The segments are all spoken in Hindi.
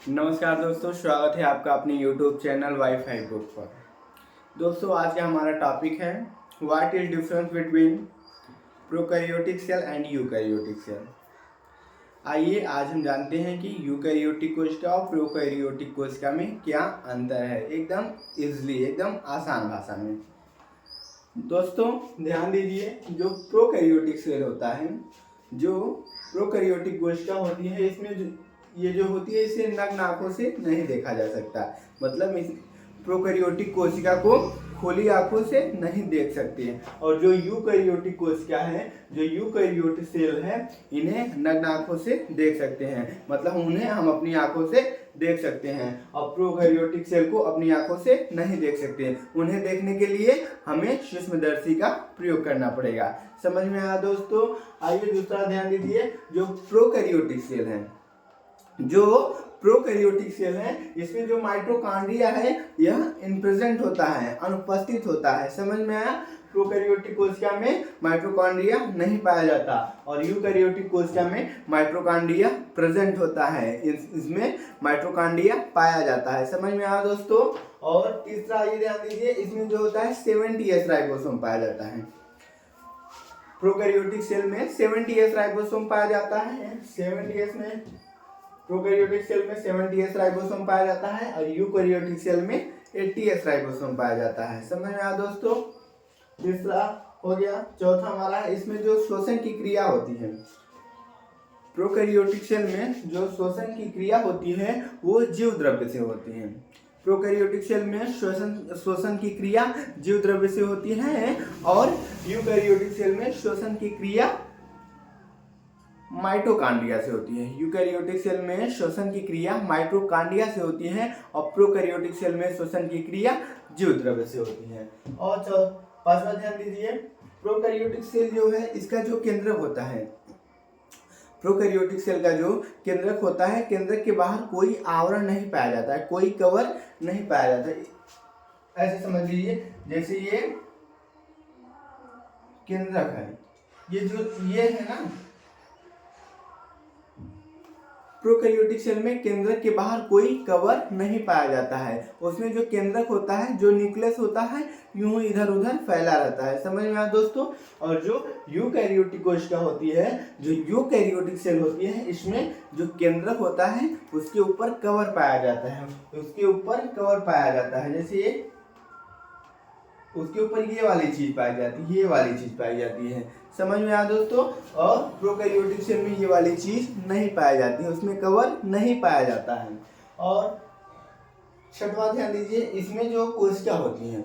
नमस्कार दोस्तों, स्वागत है आपका अपने YouTube चैनल वाईफाई बुक पर। दोस्तों, आज का हमारा टॉपिक है what is difference between prokaryotic cell and eukaryotic cell. आइए आज हम जानते हैं कि यूकैरियोटिक कोशिका और प्रोकैरियोटिक कोशिका में क्या अंतर है, एकदम इजली, एकदम आसान भाषा में। दोस्तों ध्यान दीजिए, जो प्रोकैरियोटिक सेल होता है, जो प्रोकैरियोटिक कोशिका होती है, इसमें ये जो होती है इसे नग्न आंखों से नहीं देखा जा सकता। मतलब इस प्रोकैरियोटिक कोशिका को खुली आंखों से नहीं देख सकते हैं। और जो यूकैरियोटिक कोशिका है, जो यूकैरियोटिक सेल है, इन्हें नग्न आंखों से देख सकते हैं। मतलब उन्हें हम अपनी आंखों से देख सकते हैं और प्रोकैरियोटिक सेल को अपनी आंखों से नहीं देख सकते। उन्हें देखने के लिए हमें सूक्ष्मदर्शी का प्रयोग करना पड़ेगा। समझ में आया दोस्तों? आइए दूसरा ध्यान दीजिए, जो प्रोकैरियोटिक सेल है, जो प्रोकैरियोटिक सेल है, इसमें जो माइटोकॉन्ड्रिया है यह इनप्रेजेंट होता है, अनुपस्थित होता है। समझ में आया? प्रोकैरियोटिक कोशिका में माइटोकॉन्ड्रिया नहीं पाया जाता और यूकैरियोटिक कोशिका में माइटोकॉन्ड्रिया प्रेजेंट होता है, इसमें माइटोकॉन्ड्रिया पाया जाता है। समझ में आया दोस्तों? और तीसरा ये ध्यान दीजिए, इसमें जो होता है 70S राइबोसोम पाया जाता है। प्रोकैरियोटिक सेल में 70S राइबोसोम पाया जाता है। 70S में प्रोकैरियोटिक सेल में 70S राइबोसोम पाया जाता है और यूकैरियोटिक सेल में 80S राइबोसोम पाया जाता है। समझ में आया दोस्तों? तीसरा हो गया। चौथा हमारा है, इसमें जो श्वसन की क्रिया होती है, प्रोकैरियोटिक सेल में जो श्वसन की क्रिया होती है वो जीव द्रव्य से होती है। प्रोकैरियोटिक सेल में श्वसन की क्रिया जीव द्रव्य से होती है और यूकैरियोटिक सेल में श्वसन की क्रिया माइटोकॉन्ड्रिया से होती है। यूकैरियोटिक सेल में श्वसन की क्रिया माइटोकॉन्ड्रिया से होती है और प्रोकैरियोटिक सेल में श्वसन की क्रिया जीव द्रव्य से होती है। और पांचवा ध्यान दीजिए, प्रोकैरियोटिक सेल जो है इसका जो केंद्रक होता है, प्रोकैरियोटिक सेल का जो केंद्रक होता है, केंद्रक के बाहर कोई आवरण नहीं पाया जाता है, कोई कवर नहीं पाया जाता है। ऐसे समझ लीजिए जैसे ये केंद्रक है, ये है ना, प्रोकैरियोटिक सेल में केंद्रक के बाहर कोई कवर नहीं पाया जाता है। उसमें जो केंद्रक होता है, जो न्यूक्लियस होता है, यूं ही इधर उधर फैला रहता है। समझ में आया दोस्तों? और जो यूकैरियोटिक कोशिका होती है, जो यूकैरियोटिक सेल होती है, इसमें जो केंद्रक होता है उसके ऊपर कवर पाया जाता है, उसके ऊपर कवर पाया जाता है। जैसे ये उसके ऊपर ये वाली चीज पाई जाती है, ये वाली चीज पाई जाती है। समझ में आया दोस्तों? और प्रोकैरियोटिक सेल में ये वाली चीज नहीं पाई जाती है, उसमें कवर नहीं पाया जाता है। और छठवां ध्यान दीजिए, इसमें जो कोशिका होती है,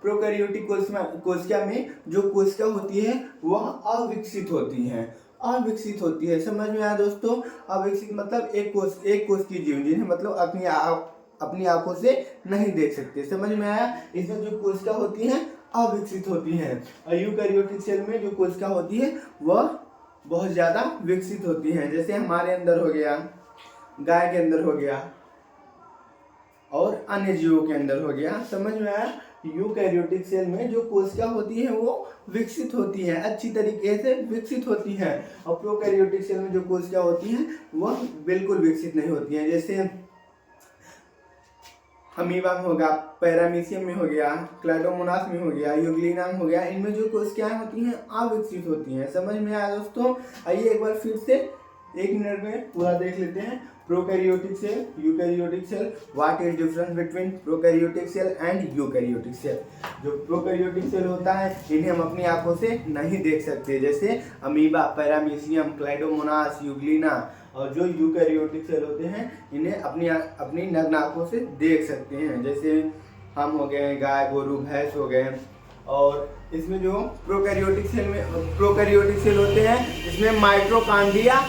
प्रोकैरियोटिक कोशिका में जो कोशिका होती है वह अविकसित होती है, अविकसित होती है। समझ में आया दोस्तों? अविकसित मतलब एक कोश की जीव जिन्हें मतलब अपनी आंखों से नहीं देख सकते। समझ में आया? इसमें जो कोशिका होती है अविकसित होती है और यूकैरियोटिक सेल में जो कोशिका होती है वह बहुत ज्यादा विकसित होती है। जैसे हमारे अंदर हो गया, गाय के अंदर हो गया और अन्य जीवों के अंदर हो गया। समझ में आया? यूकैरियोटिक सेल में जो कोशिका होती है वो विकसित होती है, अच्छी तरीके से विकसित होती है और प्रोकैरियोटिक सेल में जो कोशिका होती है वह बिल्कुल विकसित नहीं होती है। जैसे अमीबा में होगा, पैरामीशियम में हो गया, क्लाइडोमोनास में हो गया, यूग्लिना में हो गया, इनमें जो कोशिकाएं होती हैं अविकसित होती हैं। समझ में आया दोस्तों? आइए एक बार फिर से 1 मिनट में पूरा देख लेते हैं। Prokaryotic cell, eukaryotic cell, what is difference between prokaryotic cell and eukaryotic cell. जो प्रोकैरियोटिक सेल होता है इन्हें हम अपनी आंखों से नहीं देख सकते, जैसे अमीबा, पैरामीशियम, क्लाइडोमोनास, यूग्लिना। और जो यूकैरियोटिक सेल होते हैं इन्हें अपनी नग्न आंखों से देख सकते हैं, जैसे हम हो गए, गाय, गोरू, भैंस हो गए। और इसमें जो प्रोकैरियोटिक सेल होते हैं इसमें माइटोकॉन्ड्रिया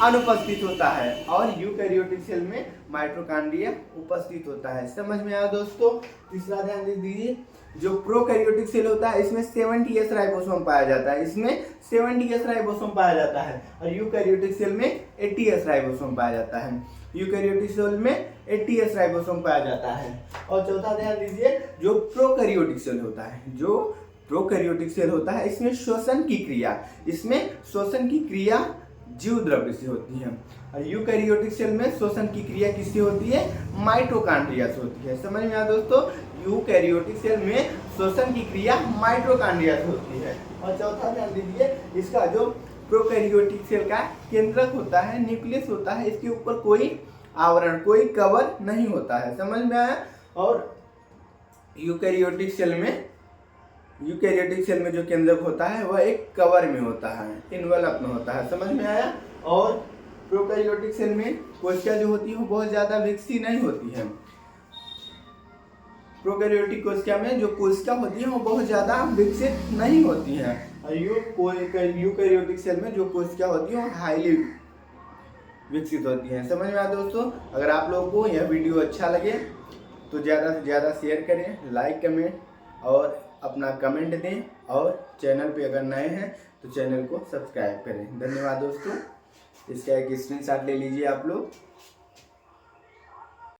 अनुपस्थित होता है और यूकैरियोटिक सेल में माइटोकॉन्ड्रिया उपस्थित होता है। समझ में आया दोस्तों? तीसरा ध्यान दे दीजिए, जो प्रोकैरियोटिक सेल होता है इसमें 70S राइबोसोम पाया जाता है, इसमें 70S राइबोसोम पाया जाता है और यूकैरियोटिक सेल में 80S राइबोसोम पाया जाता है। यूकैरियोटिक सेल में 80S राइबोसोम पाया जाता है। और चौथा ध्यान दीजिए, जो प्रोकैरियोटिक सेल होता है, जो प्रोकैरियोटिक सेल होता है इसमें श्वसन की क्रिया जीव द्रव्य से होती है और यूकैरियोटिक सेल में श्वसन की क्रिया किससे होती है? माइटोकॉन्ड्रिया से होती है। समझ में आया दोस्तों? यूकैरियोटिक सेल में श्वसन की क्रिया माइटोकॉन्ड्रिया से होती है। और चौथा ध्यान दीजिए, इसका जो प्रोकैरियोटिक सेल का केंद्रक होता है, न्यूक्लियस होता है, इसके ऊपर कोई आवरण, कोई कवर नहीं होता है। समझ में आया? और यूकैरियोटिक सेल में जो केंद्रक होता है वह एक कवर में होता है, इन्वेलप में होता है। समझ में आया? और प्रोकैरियोटिक सेल में कोशिका जो होती है वो बहुत ज्यादा विकसित नहीं होती है। प्रोकैरियोटिक कोशिका में जो कोशिका होती है वो बहुत ज्यादा विकसित नहीं होती है। और यूकैरियोटिक सेल में जो कोशिका होती है वो हाईली विकसित होती है। समझ में आया दोस्तों? अगर आप लोगों को यह वीडियो अच्छा लगे तो ज़्यादा से ज़्यादा शेयर करें, लाइक कमेंट और अपना कमेंट दें, और चैनल पे अगर नए हैं तो चैनल को सब्सक्राइब करें। धन्यवाद दोस्तों। इसका एक स्क्रीनशॉट ले लीजिए आप लोग।